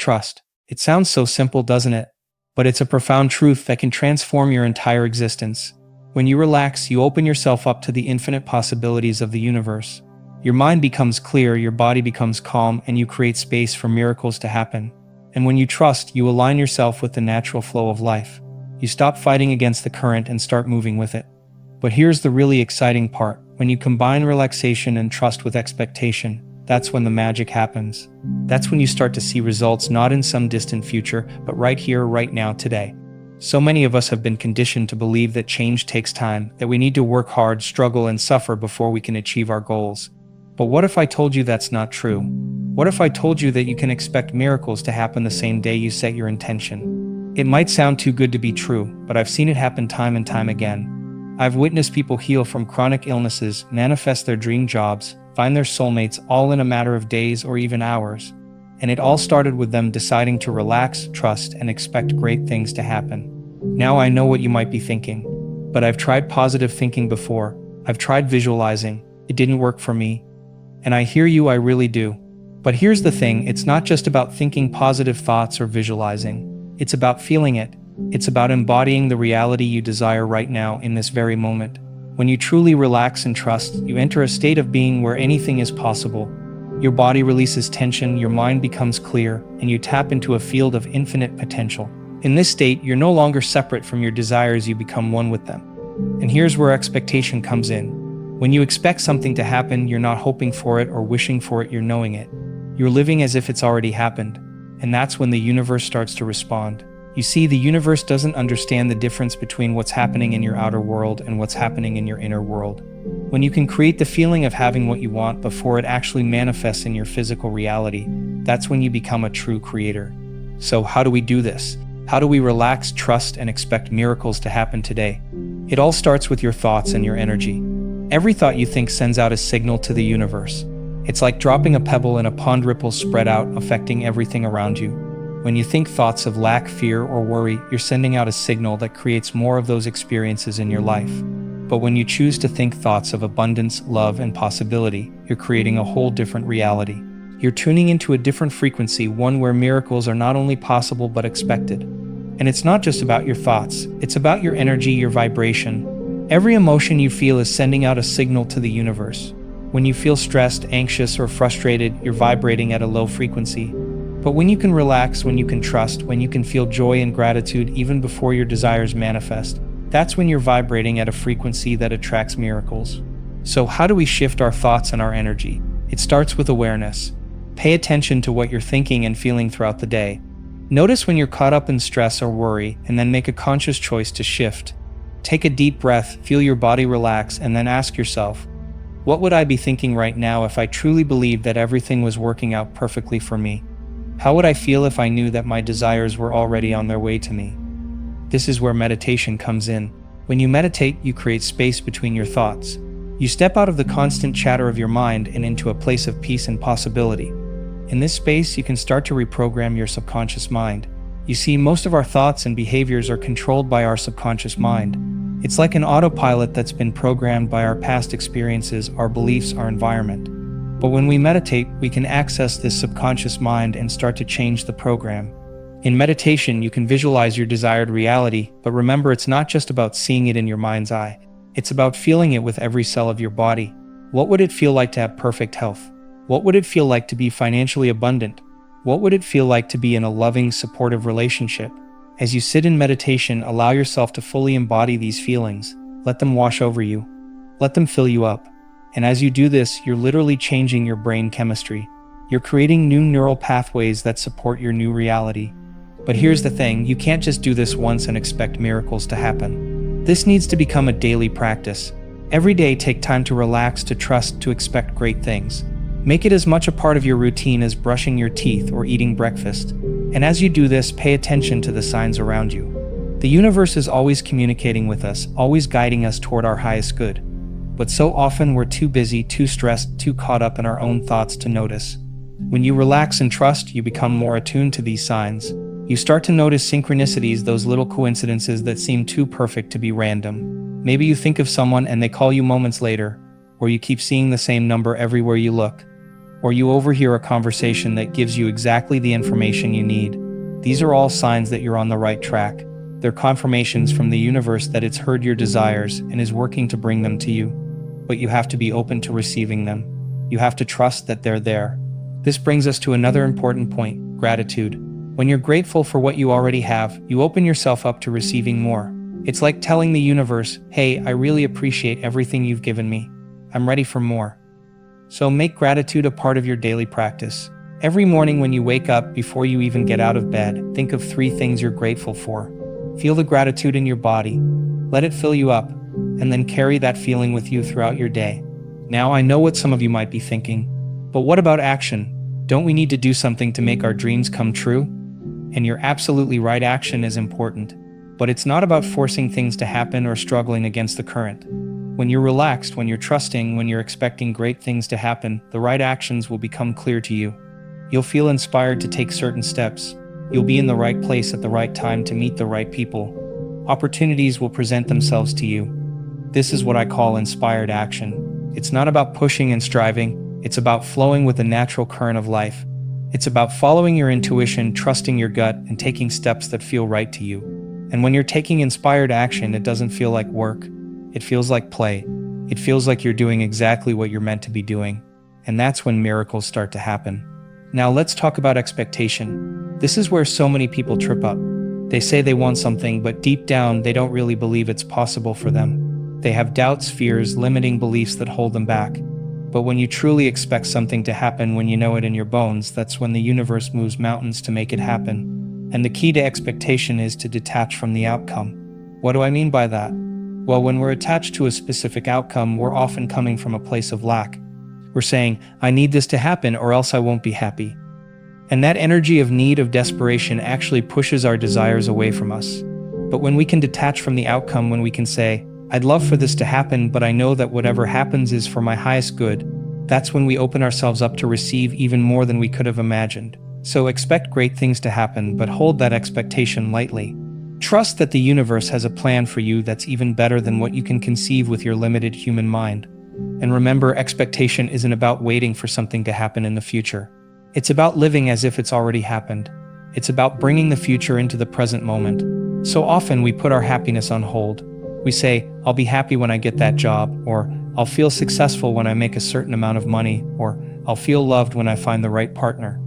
trust. It sounds so simple, doesn't it? But it's a profound truth that can transform your entire existence. When you relax, you open yourself up to the infinite possibilities of the universe. Your mind becomes clear, your body becomes calm, and you create space for miracles to happen. And when you trust, you align yourself with the natural flow of life. You stop fighting against the current and start moving with it. But here's the really exciting part. When you combine relaxation and trust with expectation, that's when the magic happens. That's when you start to see results not in some distant future, but right here, right now, today. So many of us have been conditioned to believe that change takes time, that we need to work hard, struggle, and suffer before we can achieve our goals. But what if I told you that's not true? What if I told you that you can expect miracles to happen the same day you set your intention? It might sound too good to be true, but I've seen it happen time and time again. I've witnessed people heal from chronic illnesses, manifest their dream jobs, find their soulmates all in a matter of days or even hours. And it all started with them deciding to relax, trust, and expect great things to happen. Now I know what you might be thinking. But I've tried positive thinking before. I've tried visualizing. It didn't work for me. And I hear you, I really do. But here's the thing, it's not just about thinking positive thoughts or visualizing. It's about feeling it. It's about embodying the reality you desire right now in this very moment. When you truly relax and trust, you enter a state of being where anything is possible. Your body releases tension, your mind becomes clear, and you tap into a field of infinite potential. In this state, you're no longer separate from your desires, you become one with them. And here's where expectation comes in. When you expect something to happen, you're not hoping for it or wishing for it, you're knowing it. You're living as if it's already happened. And that's when the universe starts to respond. You see, the universe doesn't understand the difference between what's happening in your outer world and what's happening in your inner world. When you can create the feeling of having what you want before it actually manifests in your physical reality, that's when you become a true creator. So how do we do this? How do we relax, trust, and expect miracles to happen today? It all starts with your thoughts and your energy. Every thought you think sends out a signal to the universe. It's like dropping a pebble in a pond, ripples spread out, affecting everything around you. When you think thoughts of lack, fear, or worry, you're sending out a signal that creates more of those experiences in your life. But when you choose to think thoughts of abundance, love, and possibility, you're creating a whole different reality. You're tuning into a different frequency, one where miracles are not only possible but expected. And it's not just about your thoughts, it's about your energy, your vibration. Every emotion you feel is sending out a signal to the universe. When you feel stressed, anxious, or frustrated, you're vibrating at a low frequency. But when you can relax, when you can trust, when you can feel joy and gratitude even before your desires manifest, that's when you're vibrating at a frequency that attracts miracles. So how do we shift our thoughts and our energy? It starts with awareness. Pay attention to what you're thinking and feeling throughout the day. Notice when you're caught up in stress or worry, and then make a conscious choice to shift. Take a deep breath, feel your body relax, and then ask yourself, what would I be thinking right now if I truly believed that everything was working out perfectly for me? How would I feel if I knew that my desires were already on their way to me? This is where meditation comes in. When you meditate, you create space between your thoughts. You step out of the constant chatter of your mind and into a place of peace and possibility. In this space, you can start to reprogram your subconscious mind. You see, most of our thoughts and behaviors are controlled by our subconscious mind. It's like an autopilot that's been programmed by our past experiences, our beliefs, our environment. But when we meditate, we can access this subconscious mind and start to change the program. In meditation, you can visualize your desired reality, but remember, it's not just about seeing it in your mind's eye. It's about feeling it with every cell of your body. What would it feel like to have perfect health? What would it feel like to be financially abundant? What would it feel like to be in a loving, supportive relationship? As you sit in meditation, allow yourself to fully embody these feelings. Let them wash over you. Let them fill you up. And as you do this, you're literally changing your brain chemistry. You're creating new neural pathways that support your new reality. But here's the thing, you can't just do this once and expect miracles to happen. This needs to become a daily practice. Every day, take time to relax, to trust, to expect great things. Make it as much a part of your routine as brushing your teeth or eating breakfast. And as you do this, pay attention to the signs around you. The universe is always communicating with us, always guiding us toward our highest good. But so often we're too busy, too stressed, too caught up in our own thoughts to notice. When you relax and trust, you become more attuned to these signs. You start to notice synchronicities, those little coincidences that seem too perfect to be random. Maybe you think of someone and they call you moments later, or you keep seeing the same number everywhere you look. or you overhear a conversation that gives you exactly the information you need. These are all signs that you're on the right track. They're confirmations from the universe that it's heard your desires and is working to bring them to you. But you have to be open to receiving them. You have to trust that they're there. This brings us to another important point: gratitude. When you're grateful for what you already have, you open yourself up to receiving more. It's like telling the universe, hey, I really appreciate everything you've given me. I'm ready for more. So make gratitude a part of your daily practice. Every morning when you wake up, before you even get out of bed, think of 3 things you're grateful for. Feel the gratitude in your body. Let it fill you up, and then carry that feeling with you throughout your day. Now, I know what some of you might be thinking, but what about action? Don't we need to do something to make our dreams come true? And you're absolutely right, action is important. But it's not about forcing things to happen or struggling against the current. When you're relaxed, when you're trusting, when you're expecting great things to happen, the right actions will become clear to you. You'll feel inspired to take certain steps. You'll be in the right place at the right time to meet the right people. Opportunities will present themselves to you. This is what I call inspired action. It's not about pushing and striving. It's about flowing with the natural current of life. It's about following your intuition, trusting your gut, and taking steps that feel right to you. And when you're taking inspired action, it doesn't feel like work. It feels like play. It feels like you're doing exactly what you're meant to be doing. And that's when miracles start to happen. Now let's talk about expectation. This is where so many people trip up. They say they want something, but deep down, they don't really believe it's possible for them. They have doubts, fears, limiting beliefs that hold them back. But when you truly expect something to happen, when you know it in your bones, that's when the universe moves mountains to make it happen. And the key to expectation is to detach from the outcome. What do I mean by that? Well, when we're attached to a specific outcome, we're often coming from a place of lack. We're saying, I need this to happen or else I won't be happy. And that energy of need, of desperation, actually pushes our desires away from us. But when we can detach from the outcome, when we can say, I'd love for this to happen, but I know that whatever happens is for my highest good, that's when we open ourselves up to receive even more than we could have imagined. So expect great things to happen, but hold that expectation lightly. Trust that the universe has a plan for you that's even better than what you can conceive with your limited human mind. And remember, expectation isn't about waiting for something to happen in the future. It's about living as if it's already happened. It's about bringing the future into the present moment. So often we put our happiness on hold. We say, I'll be happy when I get that job, or I'll feel successful when I make a certain amount of money, or I'll feel loved when I find the right partner.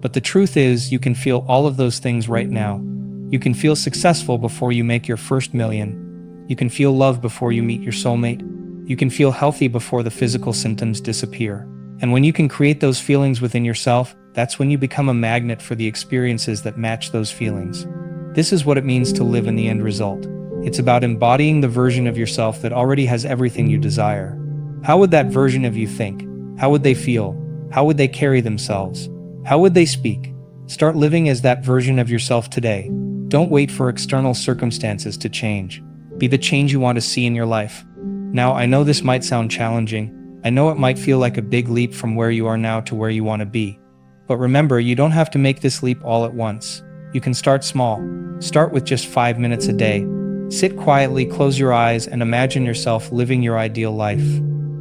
But the truth is, you can feel all of those things right now. You can feel successful before you make your first million. You can feel love before you meet your soulmate. You can feel healthy before the physical symptoms disappear. And when you can create those feelings within yourself, that's when you become a magnet for the experiences that match those feelings. This is what it means to live in the end result. It's about embodying the version of yourself that already has everything you desire. How would that version of you think? How would they feel? How would they carry themselves? How would they speak? Start living as that version of yourself today. Don't wait for external circumstances to change. Be the change you want to see in your life. Now, I know this might sound challenging. I know it might feel like a big leap from where you are now to where you want to be. But remember, you don't have to make this leap all at once. You can start small. Start with just 5 minutes a day. Sit quietly, close your eyes, and imagine yourself living your ideal life.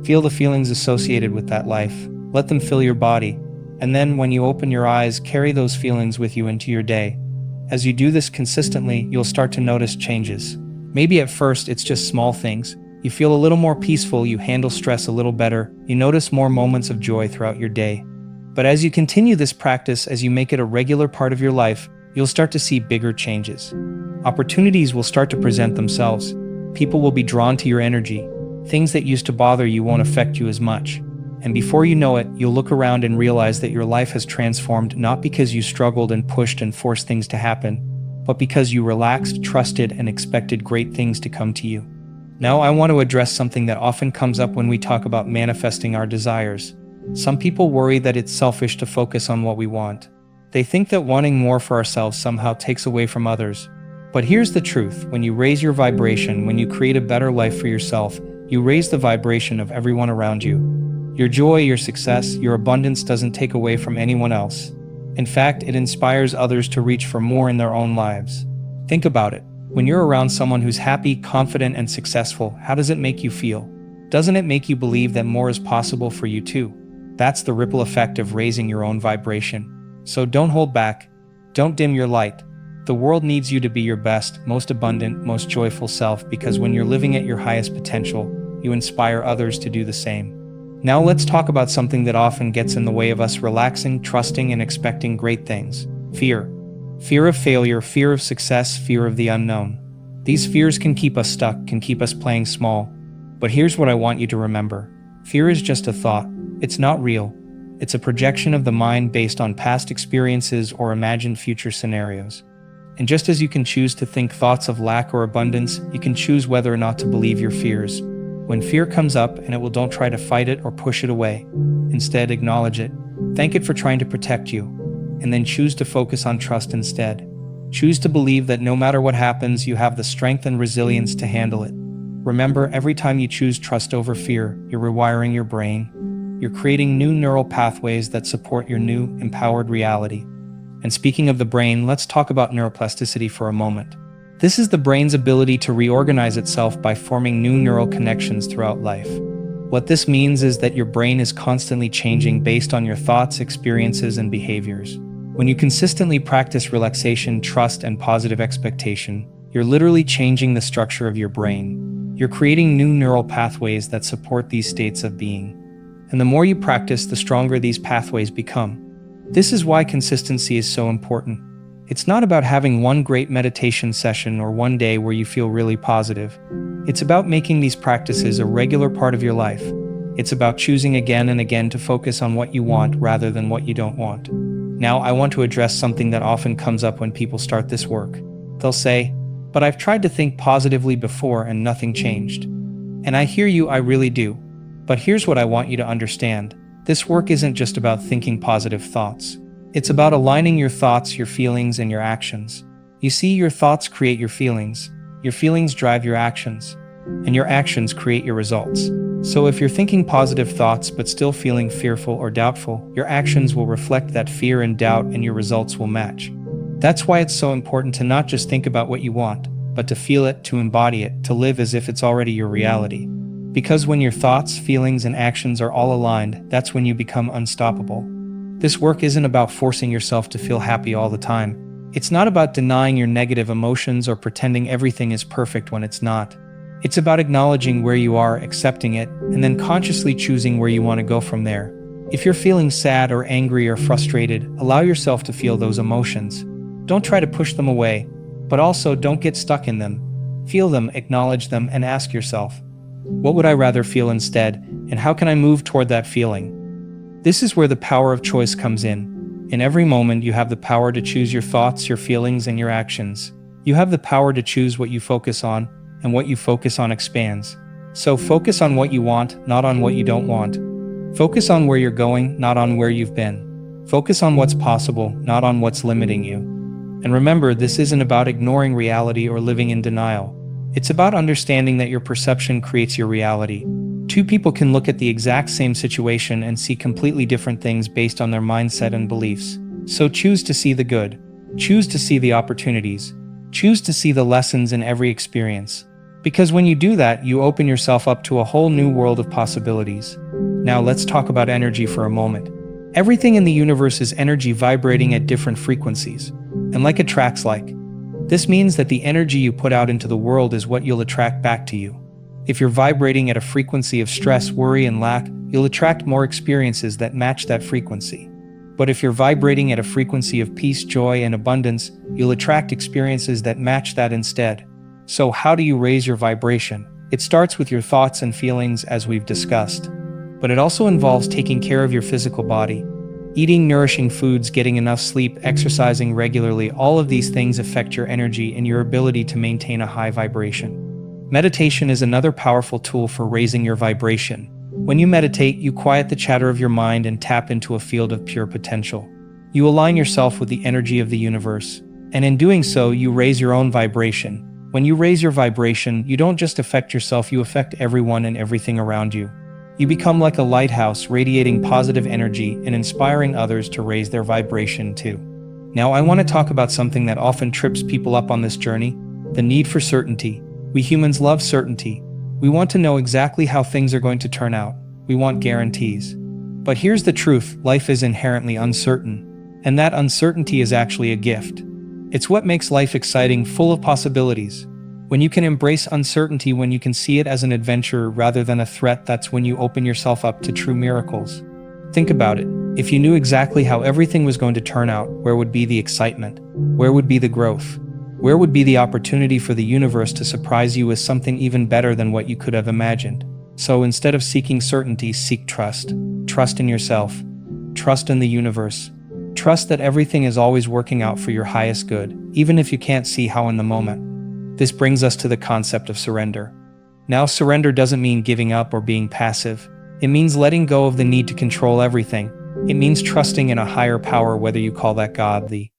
Feel the feelings associated with that life. Let them fill your body. And then, when you open your eyes, carry those feelings with you into your day. As you do this consistently, you'll start to notice changes. Maybe at first, it's just small things. You feel a little more peaceful, you handle stress a little better, you notice more moments of joy throughout your day. But as you continue this practice, as you make it a regular part of your life, you'll start to see bigger changes. Opportunities will start to present themselves. People will be drawn to your energy. Things that used to bother you won't affect you as much. And before you know it, you'll look around and realize that your life has transformed, not because you struggled and pushed and forced things to happen, but because you relaxed, trusted, and expected great things to come to you. Now I want to address something that often comes up when we talk about manifesting our desires. Some people worry that it's selfish to focus on what we want. They think that wanting more for ourselves somehow takes away from others. But here's the truth: when you raise your vibration, when you create a better life for yourself, you raise the vibration of everyone around you. Your joy, your success, your abundance doesn't take away from anyone else. In fact, it inspires others to reach for more in their own lives. Think about it. When you're around someone who's happy, confident, and successful, how does it make you feel? Doesn't it make you believe that more is possible for you too? That's the ripple effect of raising your own vibration. So don't hold back. Don't dim your light. The world needs you to be your best, most abundant, most joyful self, because when you're living at your highest potential, you inspire others to do the same. Now let's talk about something that often gets in the way of us relaxing, trusting, and expecting great things. Fear. Fear of failure, fear of success, fear of the unknown. These fears can keep us stuck, can keep us playing small. But here's what I want you to remember. Fear is just a thought. It's not real. It's a projection of the mind based on past experiences or imagined future scenarios. And just as you can choose to think thoughts of lack or abundance, you can choose whether or not to believe your fears. When fear comes up, don't try to fight it or push it away. Instead, acknowledge it. Thank it for trying to protect you. And then choose to focus on trust instead. Choose to believe that no matter what happens, you have the strength and resilience to handle it. Remember, every time you choose trust over fear, you're rewiring your brain. You're creating new neural pathways that support your new, empowered reality. And speaking of the brain, let's talk about neuroplasticity for a moment. This is the brain's ability to reorganize itself by forming new neural connections throughout life. What this means is that your brain is constantly changing based on your thoughts, experiences, and behaviors. When you consistently practice relaxation, trust, and positive expectation, you're literally changing the structure of your brain. You're creating new neural pathways that support these states of being. And the more you practice, the stronger these pathways become. This is why consistency is so important. It's not about having one great meditation session or one day where you feel really positive. It's about making these practices a regular part of your life. It's about choosing again and again to focus on what you want rather than what you don't want. Now, I want to address something that often comes up when people start this work. They'll say, "But I've tried to think positively before and nothing changed." And I hear you, I really do. But here's what I want you to understand. This work isn't just about thinking positive thoughts. It's about aligning your thoughts, your feelings, and your actions. You see, your thoughts create your feelings drive your actions, and your actions create your results. So if you're thinking positive thoughts but still feeling fearful or doubtful, your actions will reflect that fear and doubt, and your results will match. That's why it's so important to not just think about what you want, but to feel it, to embody it, to live as if it's already your reality. Because when your thoughts, feelings, and actions are all aligned, that's when you become unstoppable. This work isn't about forcing yourself to feel happy all the time. It's not about denying your negative emotions or pretending everything is perfect when it's not. It's about acknowledging where you are, accepting it, and then consciously choosing where you want to go from there. If you're feeling sad or angry or frustrated, allow yourself to feel those emotions. Don't try to push them away, but also don't get stuck in them. Feel them, acknowledge them, and ask yourself, what would I rather feel instead, and how can I move toward that feeling? This is where the power of choice comes in. In every moment, you have the power to choose your thoughts, your feelings, and your actions. You have the power to choose what you focus on, and what you focus on expands. So focus on what you want, not on what you don't want. Focus on where you're going, not on where you've been. Focus on what's possible, not on what's limiting you. And remember, this isn't about ignoring reality or living in denial. It's about understanding that your perception creates your reality. Two people can look at the exact same situation and see completely different things based on their mindset and beliefs. So choose to see the good. Choose to see the opportunities. Choose to see the lessons in every experience. Because when you do that, you open yourself up to a whole new world of possibilities. Now let's talk about energy for a moment. Everything in the universe is energy vibrating at different frequencies. And like attracts like. This means that the energy you put out into the world is what you'll attract back to you. If you're vibrating at a frequency of stress, worry, and lack, you'll attract more experiences that match that frequency. But if you're vibrating at a frequency of peace, joy, and abundance, you'll attract experiences that match that instead. So how do you raise your vibration? It starts with your thoughts and feelings, as we've discussed. But it also involves taking care of your physical body. Eating nourishing foods, getting enough sleep, exercising regularly, all of these things affect your energy and your ability to maintain a high vibration. Meditation is another powerful tool for raising your vibration. When you meditate, you quiet the chatter of your mind and tap into a field of pure potential. You align yourself with the energy of the universe, and in doing so, you raise your own vibration. When you raise your vibration, you don't just affect yourself, you affect everyone and everything around you. You become like a lighthouse, radiating positive energy and inspiring others to raise their vibration too. Now, I want to talk about something that often trips people up on this journey: the need for certainty. We humans love certainty. We want to know exactly how things are going to turn out. We want guarantees. But here's the truth: life is inherently uncertain. And that uncertainty is actually a gift. It's what makes life exciting, full of possibilities. When you can embrace uncertainty, when you can see it as an adventure rather than a threat, that's when you open yourself up to true miracles. Think about it. If you knew exactly how everything was going to turn out, where would be the excitement? Where would be the growth? Where would be the opportunity for the universe to surprise you with something even better than what you could have imagined? So instead of seeking certainty, seek trust. Trust in yourself. Trust in the universe. Trust that everything is always working out for your highest good, even if you can't see how in the moment. This brings us to the concept of surrender. Now, surrender doesn't mean giving up or being passive. It means letting go of the need to control everything. It means trusting in a higher power, whether you call that God, the